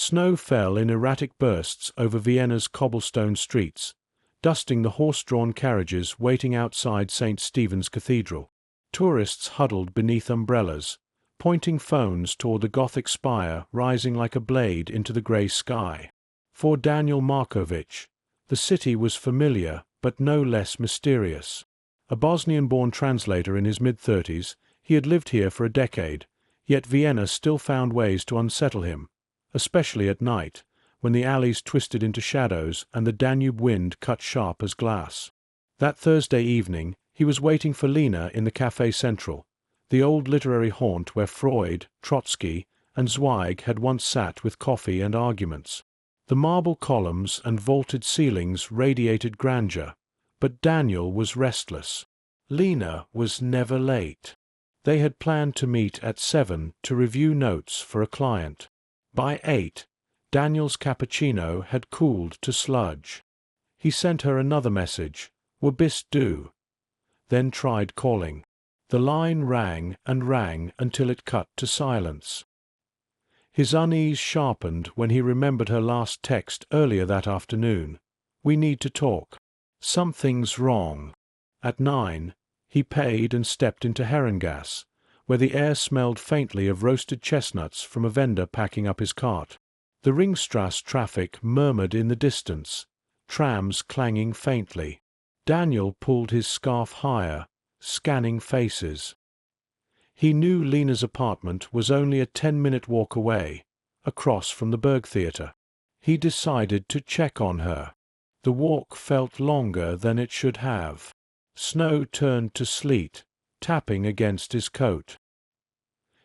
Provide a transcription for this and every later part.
Snow fell in erratic bursts over Vienna's cobblestone streets, dusting the horse-drawn carriages waiting outside St. Stephen's Cathedral. Tourists huddled beneath umbrellas, pointing phones toward the Gothic spire rising like a blade into the grey sky. For Daniel Markovich, the city was familiar but no less mysterious. A Bosnian-born translator in his mid-30s, he had lived here for a decade, yet Vienna still found ways to unsettle him, especially at night, when the alleys twisted into shadows and the Danube wind cut sharp as glass. That Thursday evening, he was waiting for Lena in the Café Central, the old literary haunt where Freud, Trotsky, and Zweig had once sat with coffee and arguments. The marble columns and vaulted ceilings radiated grandeur, but Daniel was restless. Lena was never late. They had planned to meet at 7 to review notes for a client. By 8, Daniel's cappuccino had cooled to sludge. He sent her another message, "Wo bist du?" then tried calling. The line rang and rang until it cut to silence. His unease sharpened when he remembered her last text earlier that afternoon. "We need to talk. Something's wrong." At 9, he paid and stepped into Herrengasse, where the air smelled faintly of roasted chestnuts from a vendor packing up his cart. The Ringstrasse traffic murmured in the distance, trams clanging faintly. Daniel pulled his scarf higher, scanning faces. He knew Lena's apartment was only a 10-minute walk away, across from the Burgtheater. He decided to check on her. The walk felt longer than it should have. Snow turned to sleet, tapping against his coat.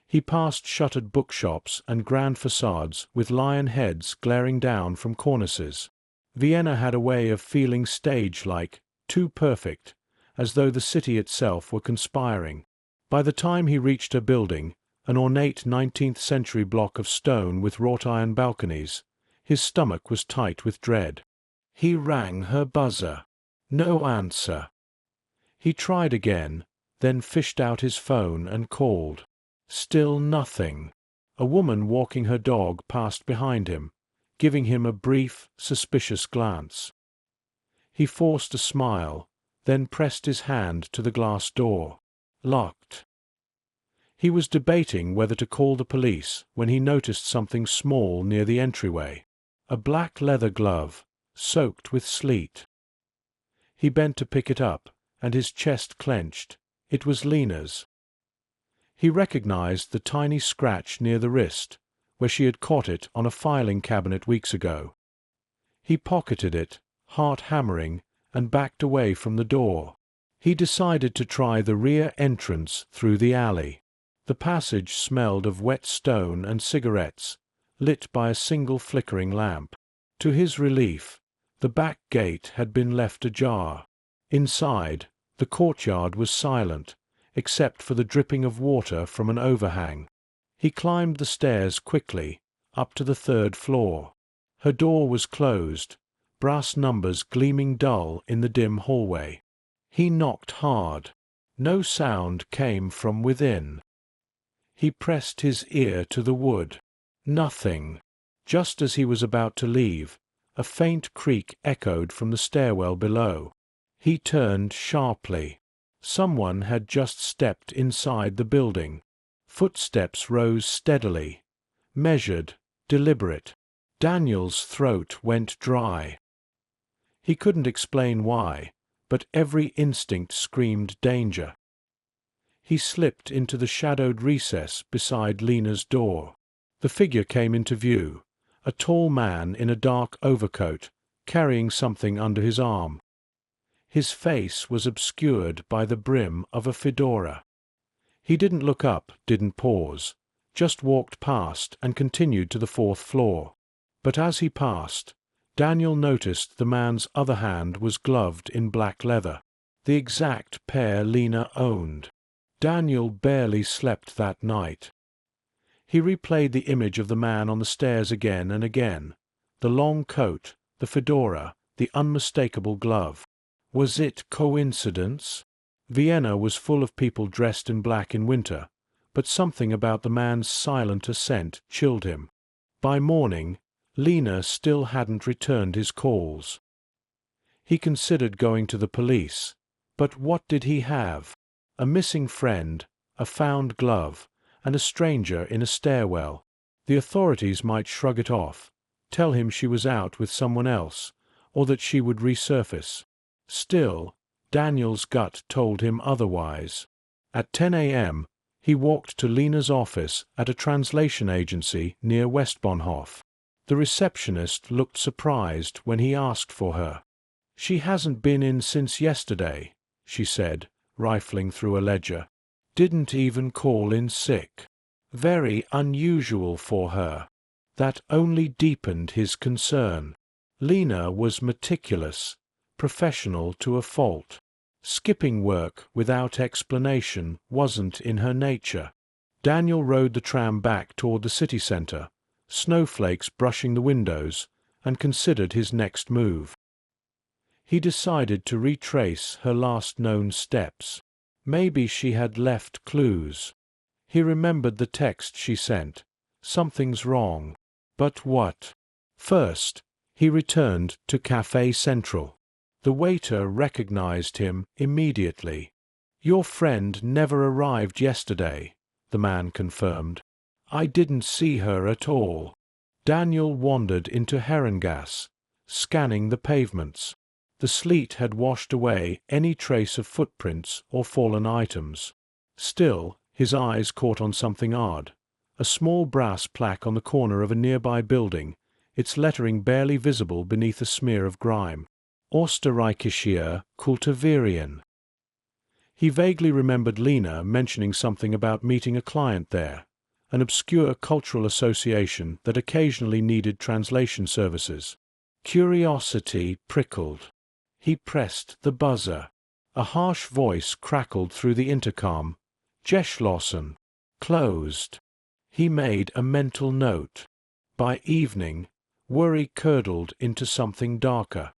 He passed shuttered bookshops and grand façades with lion heads glaring down from cornices. Vienna had a way of feeling stage-like, too perfect, as though the city itself were conspiring. By the time he reached her building, an ornate 19th-century block of stone with wrought-iron balconies, his stomach was tight with dread. He rang her buzzer. No answer. He tried again, then fished out his phone and called. Still nothing. A woman walking her dog passed behind him, giving him a brief, suspicious glance. He forced a smile, then pressed his hand to the glass door. Locked. He was debating whether to call the police when he noticed something small near the entryway. A black leather glove, soaked with sleet. He bent to pick it up, and his chest clenched. It was Lena's. He recognized the tiny scratch near the wrist, where she had caught it on a filing cabinet weeks ago. He pocketed it, heart hammering, and backed away from the door. He decided to try the rear entrance through the alley. The passage smelled of wet stone and cigarettes, lit by a single flickering lamp. To his relief, the back gate had been left ajar. Inside, the courtyard was silent, except for the dripping of water from an overhang. He climbed the stairs quickly, up to the 3rd floor. Her door was closed, brass numbers gleaming dull in the dim hallway. He knocked hard. No sound came from within. He pressed his ear to the wood. Nothing. Just as he was about to leave, a faint creak echoed from the stairwell below. He turned sharply. Someone had just stepped inside the building. Footsteps rose steadily, measured, deliberate. Daniel's throat went dry. He couldn't explain why, but every instinct screamed danger. He slipped into the shadowed recess beside Lena's door. The figure came into view, a tall man in a dark overcoat, carrying something under his arm. His face was obscured by the brim of a fedora. He didn't look up, didn't pause, just walked past and continued to the 4th floor. But as he passed, Daniel noticed the man's other hand was gloved in black leather, the exact pair Lena owned. Daniel barely slept that night. He replayed the image of the man on the stairs again and again, the long coat, the fedora, the unmistakable glove. Was it coincidence? Vienna was full of people dressed in black in winter, but something about the man's silent ascent chilled him. By morning, Lena still hadn't returned his calls. He considered going to the police, but what did he have? A missing friend, a found glove, and a stranger in a stairwell. The authorities might shrug it off, tell him she was out with someone else, or that she would resurface. Still, Daniel's gut told him otherwise. At 10 a.m., he walked to Lena's office at a translation agency near Westbahnhof. The receptionist looked surprised when he asked for her. "She hasn't been in since yesterday," she said, rifling through a ledger. "Didn't even call in sick. Very unusual for her." That only deepened his concern. Lena was meticulous, professional to a fault. Skipping work without explanation wasn't in her nature. Daniel rode the tram back toward the city center, snowflakes brushing the windows, and considered his next move. He decided to retrace her last known steps. Maybe she had left clues. He remembered the text she sent. "Something's wrong." But what? First, he returned to Café Central. The waiter recognized him immediately. "Your friend never arrived yesterday," the man confirmed. "I didn't see her at all." Daniel wandered into Herrengasse, scanning the pavements. The sleet had washed away any trace of footprints or fallen items. Still, his eyes caught on something odd. A small brass plaque on the corner of a nearby building, its lettering barely visible beneath a smear of grime. Österreichische Kulturverein. He vaguely remembered Lena mentioning something about meeting a client there, an obscure cultural association that occasionally needed translation services. Curiosity prickled. He pressed the buzzer. A harsh voice crackled through the intercom. "Geschlossen." Closed. He made a mental note. By evening, worry curdled into something darker.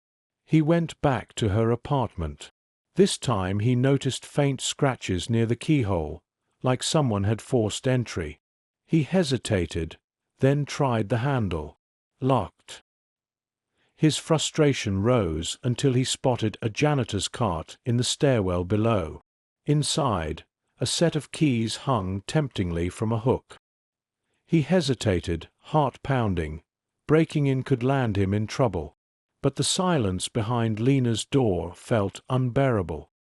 He went back to her apartment. This time he noticed faint scratches near the keyhole, like someone had forced entry. He hesitated, then tried the handle. Locked. His frustration rose until he spotted a janitor's cart in the stairwell below. Inside, a set of keys hung temptingly from a hook. He hesitated, heart pounding. Breaking in could land him in trouble. But the silence behind Lena's door felt unbearable.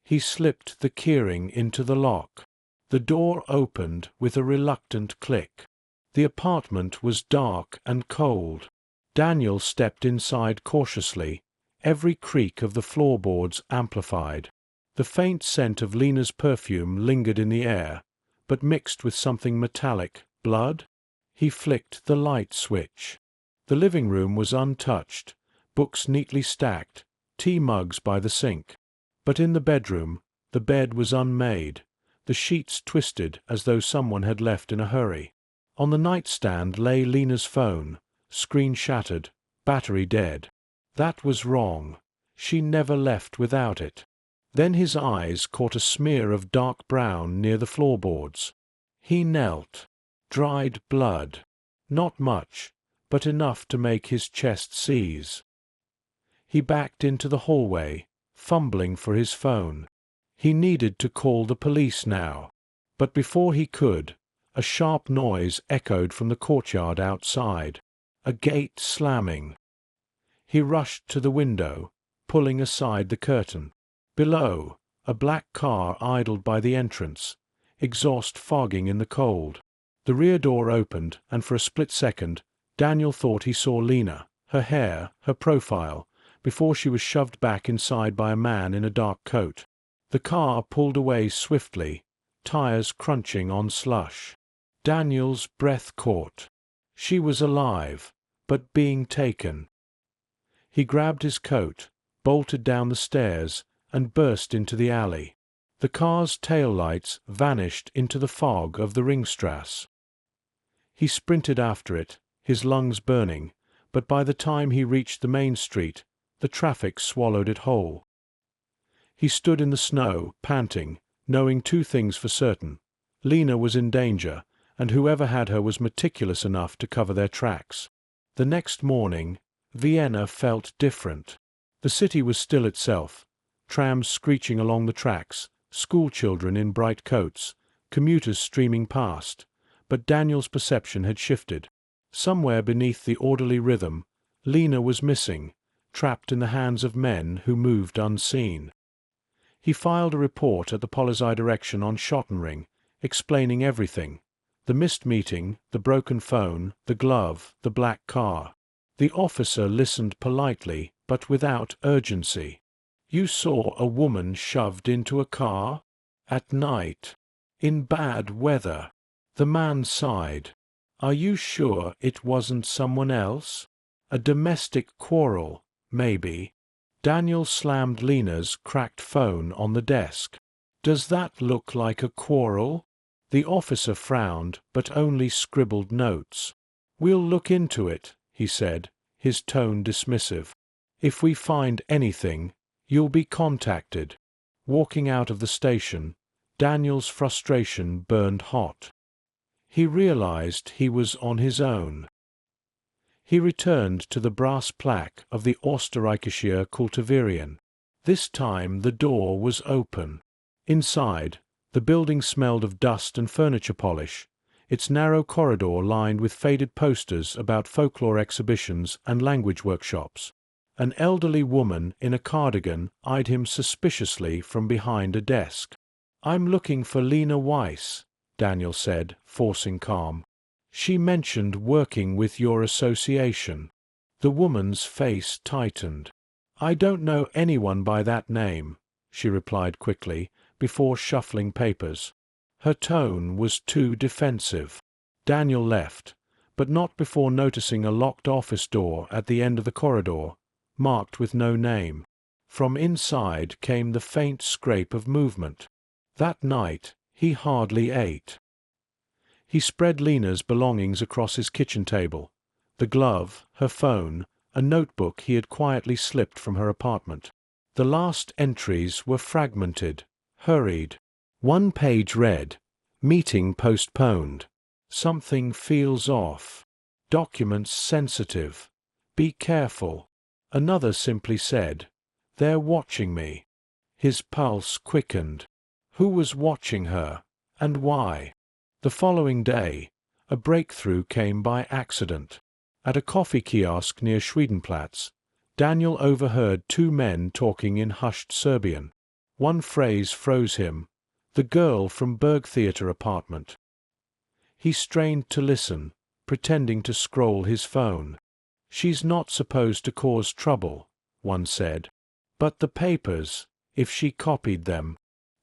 He slipped the keyring into the lock. The door opened with a reluctant click. The apartment was dark and cold. Daniel stepped inside cautiously, every creak of the floorboards amplified. The faint scent of Lena's perfume lingered in the air, but mixed with something metallic. Blood? He flicked the light switch. The living room was untouched, books neatly stacked, tea mugs by the sink. But in the bedroom, the bed was unmade, the sheets twisted as though someone had left in a hurry. On the nightstand lay Lena's phone, screen shattered, battery dead. That was wrong. She never left without it. Then his eyes caught a smear of dark brown near the floorboards. He knelt. Dried blood. Not much, but enough to make his chest seize. He backed into the hallway, fumbling for his phone. He needed to call the police now. But before he could, a sharp noise echoed from the courtyard outside. A gate slamming. He rushed to the window, pulling aside the curtain. Below, a black car idled by the entrance, exhaust fogging in the cold. The rear door opened, and for a split second, Daniel thought he saw Lena, her hair, her profile, before she was shoved back inside by a man in a dark coat. The car pulled away swiftly, tires crunching on slush. Daniel's breath caught. She was alive, but being taken. He grabbed his coat, bolted down the stairs, and burst into the alley. The car's taillights vanished into the fog of the Ringstrasse. He sprinted after it, his lungs burning, but by the time he reached the main street, the traffic swallowed it whole. He stood in the snow, panting, knowing two things for certain. Lena was in danger, and whoever had her was meticulous enough to cover their tracks. The next morning, Vienna felt different. The city was still itself, trams screeching along the tracks, schoolchildren in bright coats, commuters streaming past, but Daniel's perception had shifted. Somewhere beneath the orderly rhythm, Lena was missing, trapped in the hands of men who moved unseen. He filed a report at the Polizei direction on Schottenring, explaining everything: the missed meeting, the broken phone, the glove, the black car. The officer listened politely, but without urgency. "You saw a woman shoved into a car? At night? In bad weather?" The man sighed. "Are you sure it wasn't someone else? A domestic quarrel, maybe?" Daniel slammed Lena's cracked phone on the desk. "Does that look like a quarrel?" The officer frowned, but only scribbled notes. "We'll look into it," he said, his tone dismissive. "If we find anything, you'll be contacted." Walking out of the station, Daniel's frustration burned hot. He realized he was on his own. He returned to the brass plaque of the Österreichische Kultivarian. This time the door was open. Inside, the building smelled of dust and furniture polish, its narrow corridor lined with faded posters about folklore exhibitions and language workshops. An elderly woman in a cardigan eyed him suspiciously from behind a desk. "I'm looking for Lena Weiss," Daniel said, forcing calm. "She mentioned working with your association." The woman's face tightened. "I don't know anyone by that name," she replied quickly, before shuffling papers. Her tone was too defensive. Daniel left, but not before noticing a locked office door at the end of the corridor, marked with no name. From inside came the faint scrape of movement. That night he hardly ate. He spread Lena's belongings across his kitchen table: the glove, her phone, a notebook he had quietly slipped from her apartment. The last entries were fragmented, hurried. One page read, "Meeting postponed. Something feels off. Documents sensitive. Be careful." Another simply said, "They're watching me." His pulse quickened. Who was watching her, and why? The following day, a breakthrough came by accident. At a coffee kiosk near Schwedenplatz, Daniel overheard two men talking in hushed Serbian. One phrase froze him: "The girl from Bergtheater apartment." He strained to listen, pretending to scroll his phone. "She's not supposed to cause trouble," one said. "But the papers, if she copied them."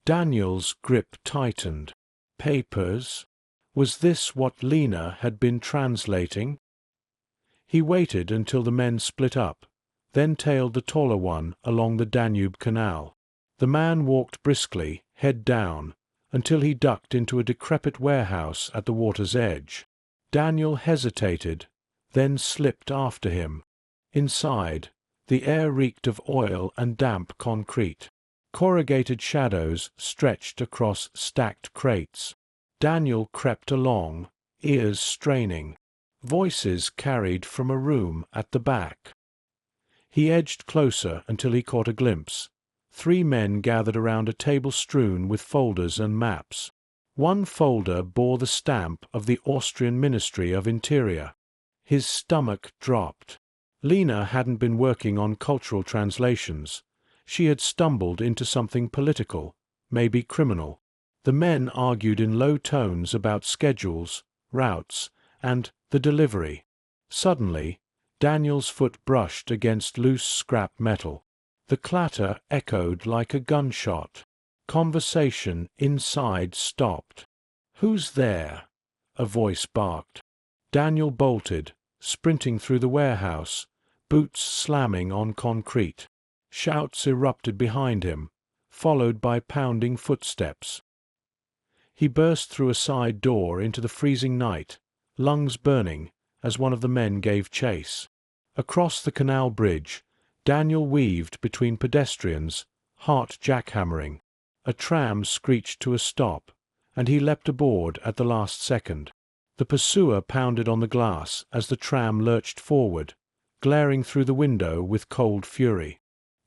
Daniel's grip tightened. Papers? Was this what Lena had been translating? He waited until the men split up, then tailed the taller one along the Danube canal. The man walked briskly, head down, until he ducked into a decrepit warehouse at the water's edge. Daniel hesitated, then slipped after him. Inside, the air reeked of oil and damp concrete. Corrugated shadows stretched across stacked crates. Daniel crept along, ears straining. Voices carried from a room at the back. He edged closer until he caught a glimpse. Three men gathered around a table strewn with folders and maps. One folder bore the stamp of the Austrian Ministry of Interior. His stomach dropped. Lena hadn't been working on cultural translations. She had stumbled into something political, maybe criminal. The men argued in low tones about schedules, routes, and the delivery. Suddenly, Daniel's foot brushed against loose scrap metal. The clatter echoed like a gunshot. Conversation inside stopped. "Who's there?" a voice barked. Daniel bolted, sprinting through the warehouse, boots slamming on concrete. Shouts erupted behind him, followed by pounding footsteps. He burst through a side door into the freezing night, lungs burning, as one of the men gave chase. Across the canal bridge, Daniel weaved between pedestrians, heart jackhammering. A tram screeched to a stop, and he leapt aboard at the last second. The pursuer pounded on the glass as the tram lurched forward, glaring through the window with cold fury.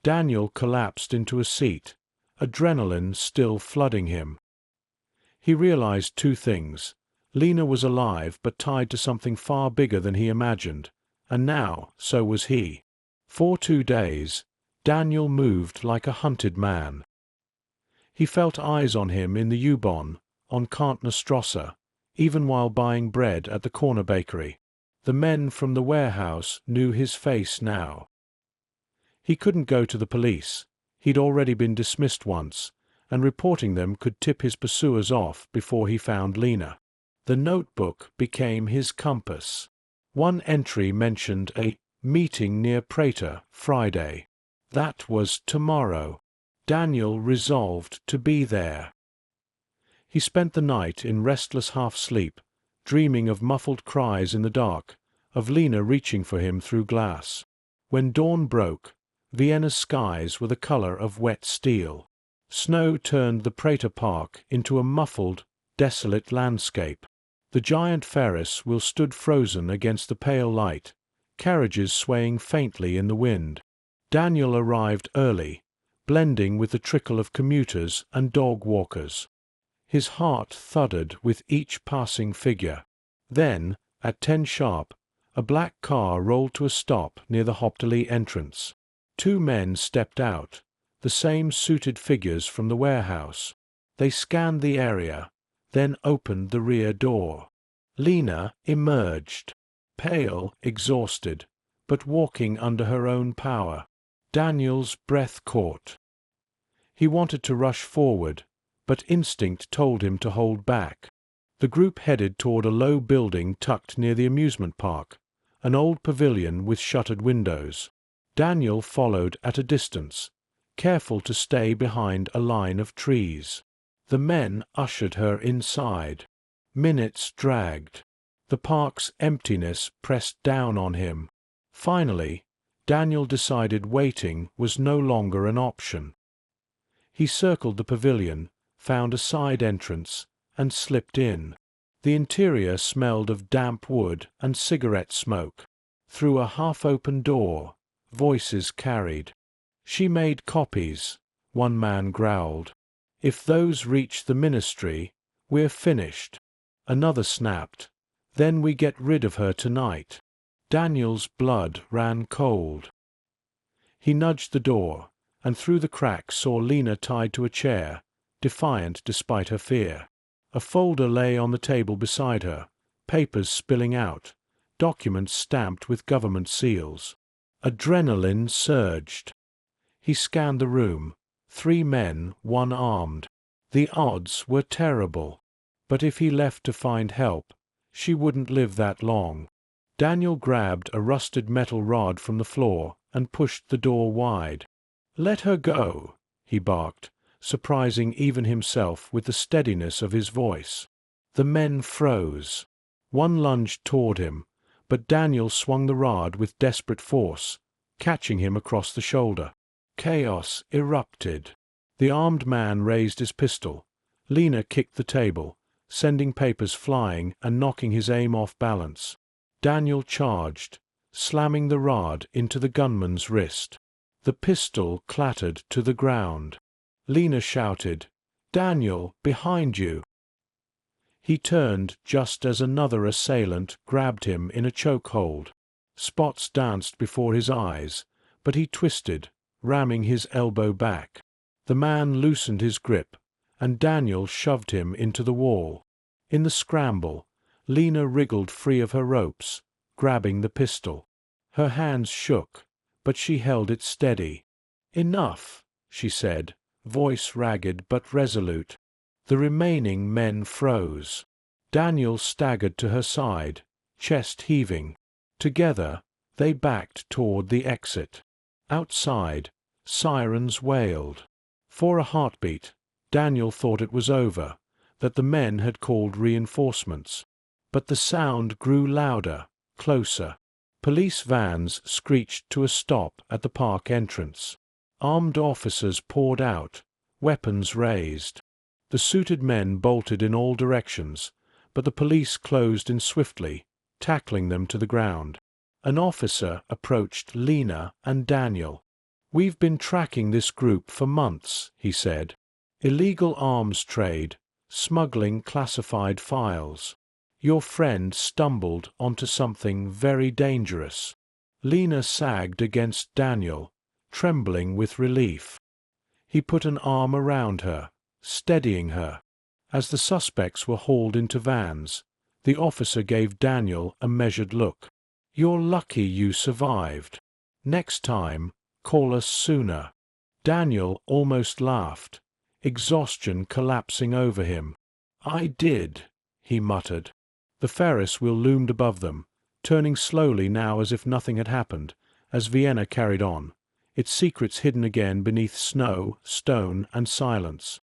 Daniel collapsed into a seat, adrenaline still flooding him. He realized two things. Lena was alive but tied to something far bigger than he imagined, and now so was he. For 2 days, Daniel moved like a hunted man. He felt eyes on him in the U-Bahn, on Kantnerstrasse, even while buying bread at the corner bakery. The men from the warehouse knew his face now. He couldn't go to the police. He'd already been dismissed once, and reporting them could tip his pursuers off before he found Lena. The notebook became his compass. One entry mentioned a meeting near Prater, Friday. That was tomorrow. Daniel resolved to be there. He spent the night in restless half-sleep, dreaming of muffled cries in the dark, of Lena reaching for him through glass. When dawn broke, Vienna's skies were the color of wet steel. Snow turned the Prater Park into a muffled, desolate landscape. The giant Ferris wheel stood frozen against the pale light, carriages swaying faintly in the wind. Daniel arrived early, blending with the trickle of commuters and dog-walkers. His heart thudded with each passing figure. Then, at 10 sharp, a black car rolled to a stop near the Hoptali entrance. 2 men stepped out, the same suited figures from the warehouse. They scanned the area, then opened the rear door. Lena emerged, pale, exhausted, but walking under her own power. Daniel's breath caught. He wanted to rush forward, but instinct told him to hold back. The group headed toward a low building tucked near the amusement park, an old pavilion with shuttered windows. Daniel followed at a distance, careful to stay behind a line of trees. The men ushered her inside. Minutes dragged. The park's emptiness pressed down on him. Finally, Daniel decided waiting was no longer an option. He circled the pavilion, found a side entrance, and slipped in. The interior smelled of damp wood and cigarette smoke. Through a half-open door, voices carried. "She made copies," one man growled. "If those reach the ministry, we're finished." Another snapped. "Then we get rid of her tonight." Daniel's blood ran cold. He nudged the door, and through the crack saw Lena tied to a chair, defiant despite her fear. A folder lay on the table beside her, papers spilling out, documents stamped with government seals. Adrenaline surged. He scanned the room. 3 men, one armed. The odds were terrible. But if he left to find help, she wouldn't live that long. Daniel grabbed a rusted metal rod from the floor and pushed the door wide. "Let her go," he barked, surprising even himself with the steadiness of his voice. The men froze. One lunged toward him, but Daniel swung the rod with desperate force, catching him across the shoulder. Chaos erupted. The armed man raised his pistol. Lena kicked the table, sending papers flying and knocking his aim off balance. Daniel charged, slamming the rod into the gunman's wrist. The pistol clattered to the ground. Lena shouted, "Daniel, behind you!" He turned just as another assailant grabbed him in a chokehold. Spots danced before his eyes, but he twisted, ramming his elbow back. The man loosened his grip, and Daniel shoved him into the wall. In the scramble, Lena wriggled free of her ropes, grabbing the pistol. Her hands shook, but she held it steady. "Enough," she said, voice ragged but resolute. The remaining men froze. Daniel staggered to her side, chest heaving. Together, they backed toward the exit. Outside, sirens wailed. For a heartbeat, Daniel thought it was over, that the men had called reinforcements. But the sound grew louder, closer. Police vans screeched to a stop at the park entrance. Armed officers poured out, weapons raised. The suited men bolted in all directions, but the police closed in swiftly, tackling them to the ground. An officer approached Lena and Daniel. "We've been tracking this group for months," he said. "Illegal arms trade, smuggling classified files. Your friend stumbled onto something very dangerous." Lena sagged against Daniel, trembling with relief. He put an arm around her, steadying her. As the suspects were hauled into vans, the officer gave Daniel a measured look. "You're lucky you survived. Next time, call us sooner." Daniel almost laughed, exhaustion collapsing over him. "I did," he muttered. The Ferris wheel loomed above them, turning slowly now as if nothing had happened, as Vienna carried on, its secrets hidden again beneath snow, stone, and silence.